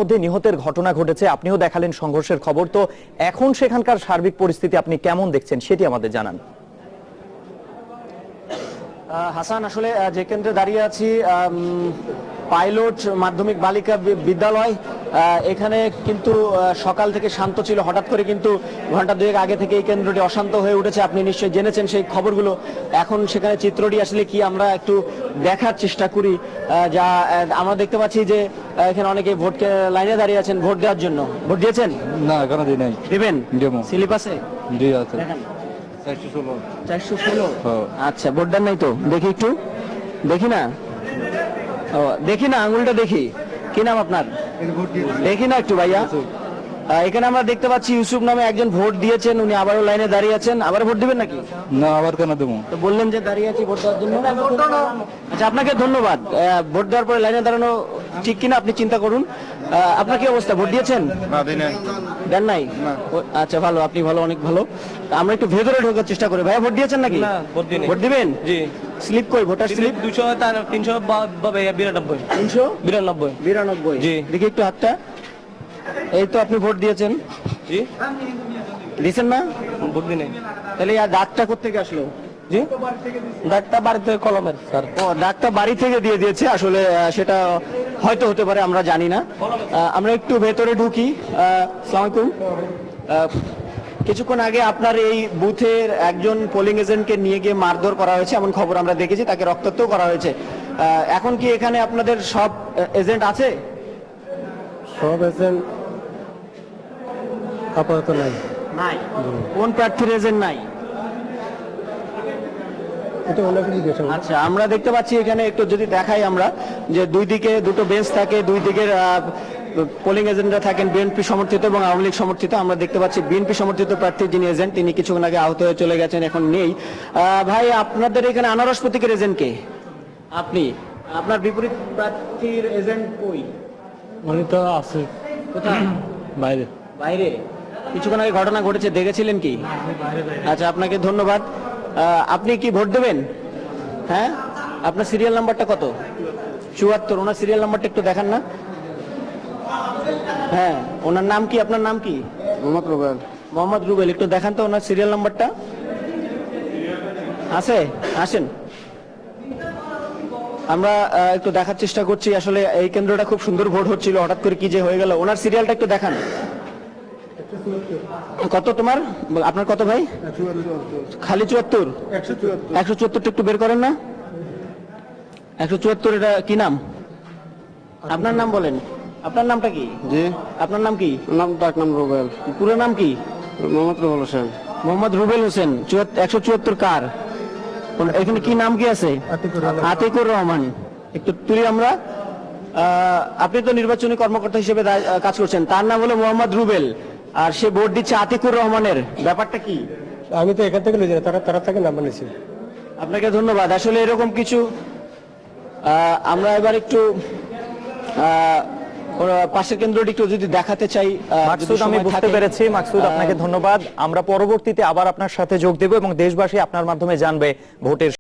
মধ্যে নিহতের ঘটনা ঘটেছে, আপনিও দেখালেন সংঘর্ষের খবর। তো এখন সেখানকার সার্বিক পরিস্থিতি আপনি কেমন দেখছেন সেটি আমাদের জানান। হাসান, আসলে যে কেন্দ্রে দাঁড়িয়ে আছি পাইলট মাধ্যমিক বালিকা বিদ্যালয়, এখানে কিন্তু সকাল থেকে শান্ত ছিল, হঠাৎ করে কিন্তু ঘন্টা দুয়েক আগে থেকে এই কেন্দ্রটি অশান্ত হয়ে উঠেছে। আপনি নিশ্চয়ই জেনেছেন সেই খবরগুলো। এখন সেখানে চিত্রটি আসলে কি আমরা একটু দেখার চেষ্টা করি। যা আমরা দেখতে পাচ্ছি যে এখানে অনেকে ভোট লাইনে দাঁড়িয়ে আছেন ভোট দেওয়ার জন্য। ভোট দিয়েছেন? না, এখনো দিই নাই। দিবেন? স্লিপ আছে? জি আছে। 416। আচ্ছা, ভোট দেন নাই তো? দেখি একটু, দেখি না, ও দেখি না, আঙুলটা দেখি। কি নাম আপনার? দেখি না একটু ভাইয়া। এখানে আমরা দেখতে পাচ্ছি ইউসুফ নামে একজন ভোট দিয়েছেন, উনি আবারও লাইনে দাঁড়িয়ে আছেন। আবার ভোট দিবেন নাকি? না, আবার কেন দেবো? তো বললেন যে দাঁড়িয়ে আছি ভোট দেওয়ার জন্য। আচ্ছা, আপনাকে ধন্যবাদ। ভোট দেওয়ার পরে লাইনে দাঁড়ানো ঠিক কিনা আপনি চিন্তা করুন। আপনার কি অবস্থা, ভোট দিয়েছেন? দেন নাই? আচ্ছা, ভালো, আপনি ভালো, অনেক ভালো। আমরা একটু ভেতরে ঢোকার চেষ্টা করি। ভাইয়া, ভোট দিয়েছেন নাকি? ভোট দিবেন? জি। স্লিপ কই? Voter slip 392। জি, দেখি একটু হাতটা। এই তো আপনি ভোট দিয়েছেন? জি। দিয়েছেন না? ভোট দিই নাই। তাহলে আর ডাকটা কোত্থেকে আসলো? জি, ডাকটা বাড়ি থেকে, কলমের স্যার। ও, ডাকটা বাড়ি থেকে দিয়ে দিয়েছে। আসলে সেটা হয়তো হতে পারে, আমরা জানি না। আমরা একটু ভেতরে ঢুকি। আসসালামু আলাইকুম। কিছুক্ষণ আগে আপনার এই বুথের একজন পোলিং এজেন্টকে নিয়ে গিয়ে মারধর করা হয়েছে, এমন খবর আমরা দেখেছি। তাকে রক্তাক্তও করা হয়েছে। এখন কি এখানে আপনাদের সব এজেন্ট আছে? সব এজেন্ট আপাতত নাই। নাই? কোন প্রার্থীর এজেন্ট নাই? আচ্ছা, আমরা দেখতে পাচ্ছি এখানে একটু যদি দেখাই আমরা, যে দুই দিকে দুটো বেঞ্চ থাকে, দুই দিকের পোলিং এজেন্টরা থাকেন বিএনপি সমর্থিত এবং আওয়ামী লীগ সমর্থিত। আমরা দেখতে পাচ্ছি বিএনপি সমর্থিত প্রার্থী যিনি এজেন্ট, তিনি কিছুক্ষণ আগে আহত হয়ে চলে গেছেন, এখন নেই। ভাই, আপনাদের এখানে আনারস প্রতীকের এজেন্ট কে? আপনি? আপনার বিপরীত প্রার্থীর এজেন্ট কই? উনি তো আছে কোথায়? বাইরে। বাইরে? কিছুক্ষণ আগে ঘটনা ঘটেছে, দেখেছিলেন কি? আচ্ছা, আপনাকে ধন্যবাদ। আপনি কি ভোট দেবেন? হ্যাঁ, আপনার সিরিয়াল নাম্বারটা কত? 74। ওনার সিরিয়াল নাম্বারটা একটু দেখান না। হ্যাঁ, ওনার নাম কি? আপনার নাম কি? মোহাম্মদ রুবেল। মোহাম্মদ রুবেল, একটু দেখান তো ওনার সিরিয়াল নাম্বারটা। আছে? আসেন, আমরা একটু দেখার চেষ্টা করছি। আসলে এই কেন্দ্রটা খুব সুন্দর ভোট হচ্ছিল, হঠাৎ করে কি যে হয়ে গেল। ওনার সিরিয়ালটা একটু দেখান। কত তোমার? আপনার কত ভাই? খালি 74? 174টা একটু বের করেন না। 174, এটা কি নাম? আপনার নাম বলেন। আপনার নামটা কি? জি। আপনার নাম কি? নাম ডাক নাম রুবেল। পুরো নাম কি? মোহাম্মদ রুবেল হোসেন। মোহাম্মদ রুবেল হোসেন। 174 কার? এখানে কি নাম কি আছে? আতিকুর রহমান। একটু তুলি আমরা। আপনি তো নির্বাচনী কর্মকর্তা হিসেবে কাজ করছেন, তার নাম হলো মোহাম্মদ রুবেল, আর সে ভোট দিচ্ছে আতিকুর রহমানের। ব্যাপারটা কি? আমি তো এখান থেকে লইছি, তারা থেকে নাম্বার নিয়েছি। আপনাকে ধন্যবাদ। আসলে এরকম কিছু আমরা এবার একটু পাশের কেন্দ্রটি একটু যদি দেখাতে চাই। মাকসুদ, আমি বুঝতে পেরেছি। মাকসুদ, আপনাকে ধন্যবাদ। আমরা পরবর্তীতে আবার আপনার সাথে যোগ দেব এবং দেশবাসী আপনার মাধ্যমে জানবে ভোটের